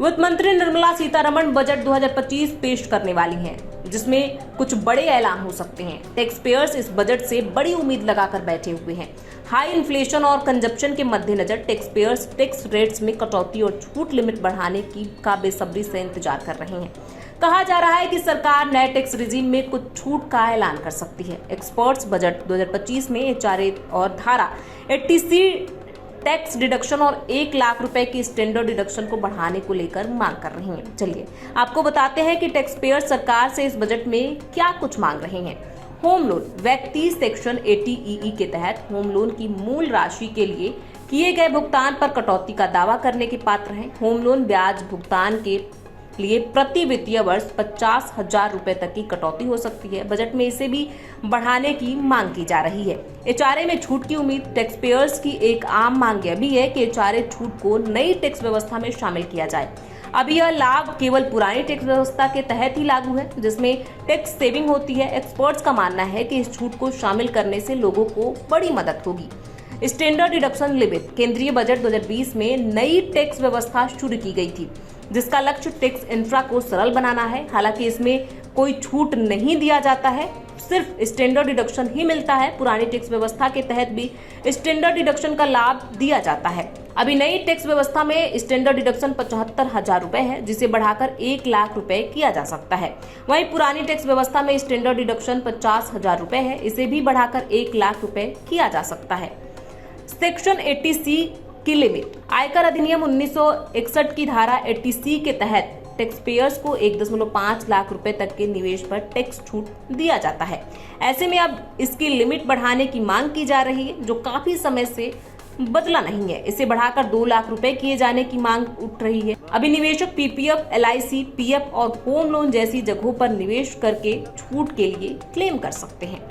वित्त मंत्री निर्मला सीतारमण बजट 2025 पेश करने वाली हैं, जिसमें कुछ बड़े ऐलान हो सकते हैं। टैक्स पेयर्स इस बजट से बड़ी उम्मीद लगाकर बैठे हुए हैं। हाई इन्फ्लेशन और कंजप्शन के मद्देनजर टैक्स पेयर्स टैक्स रेट्स में कटौती और छूट लिमिट बढ़ाने का बेसब्री से इंतजार कर रहे हैं। कहा जा रहा है कि सरकार नए टैक्स रिजीम में कुछ छूट का ऐलान कर सकती है। एक्सपर्ट्स बजट 2025 में एचआरए और धारा 80C टैक्स डिडक्शन और 1 लाख रुपए की स्टैंडर्ड डिडक्शन को बढ़ाने को लेकर मांग कर रही हैं। चलिए आपको बताते हैं कि टैक्स पेयर सरकार से इस बजट में क्या कुछ मांग रहे हैं। होम लोन व्यक्ति सेक्शन 80EE के तहत होम लोन की मूल राशि के लिए किए गए भुगतान पर कटौती का दावा करने के पात्र हैं। होम लोन ब्याज भुगतान के लिए प्रति वित्तीय वर्ष 50,000 रुपए तक की कटौती हो सकती है। बजट में इसे भी बढ़ाने की मांग की जा रही है। एचआरए में छूट की उम्मीद। टैक्स पेयर्स की एक आम मांग यह भी है कि एचआरए छूट को नई टैक्स व्यवस्था में शामिल किया जाए। अभी यह लाभ केवल पुरानी टैक्स व्यवस्था के तहत ही लागू है, जिसमें टैक्स सेविंग होती है। एक्सपर्ट्स का मानना है कि इस छूट को शामिल करने से लोगों को बड़ी मदद होगी। Standard deduction limit. केंद्रीय बजट 2020 में नई टैक्स व्यवस्था शुरू की गई थी, जिसका लक्ष्य टैक्स इंफ्रा को सरल बनाना है। हालांकि इसमें कोई छूट नहीं दिया जाता है, सिर्फ स्टैंडर्ड डिडक्शन ही मिलता है। पुरानी टैक्स व्यवस्था के तहत भी स्टैंडर्ड डिडक्शन का लाभ दिया जाता है। अभी नई टैक्स व्यवस्था में स्टैंडर्ड डिडक्शन 75,000 रुपए है, जिसे बढ़ाकर 1 लाख रुपए किया जा सकता है। वहीं पुरानी टैक्स व्यवस्था में स्टैंडर्ड डिडक्शन 50,000 रुपए है, इसे भी बढ़ाकर 1 लाख रुपए किया जा सकता है। सेक्शन 80C की लिमिट। आयकर अधिनियम 1961 की धारा 80C के तहत टैक्स पेयर्स को 1.5 लाख रुपए तक के निवेश पर टैक्स छूट दिया जाता है। ऐसे में अब इसकी लिमिट बढ़ाने की मांग की जा रही है, जो काफी समय से बदला नहीं है। इसे बढ़ाकर 2 लाख रुपए किए जाने की मांग उठ रही है। अभी निवेशक पीपीएफ, LIC, PF और होम लोन जैसी जगहों पर निवेश करके छूट के लिए क्लेम कर सकते हैं।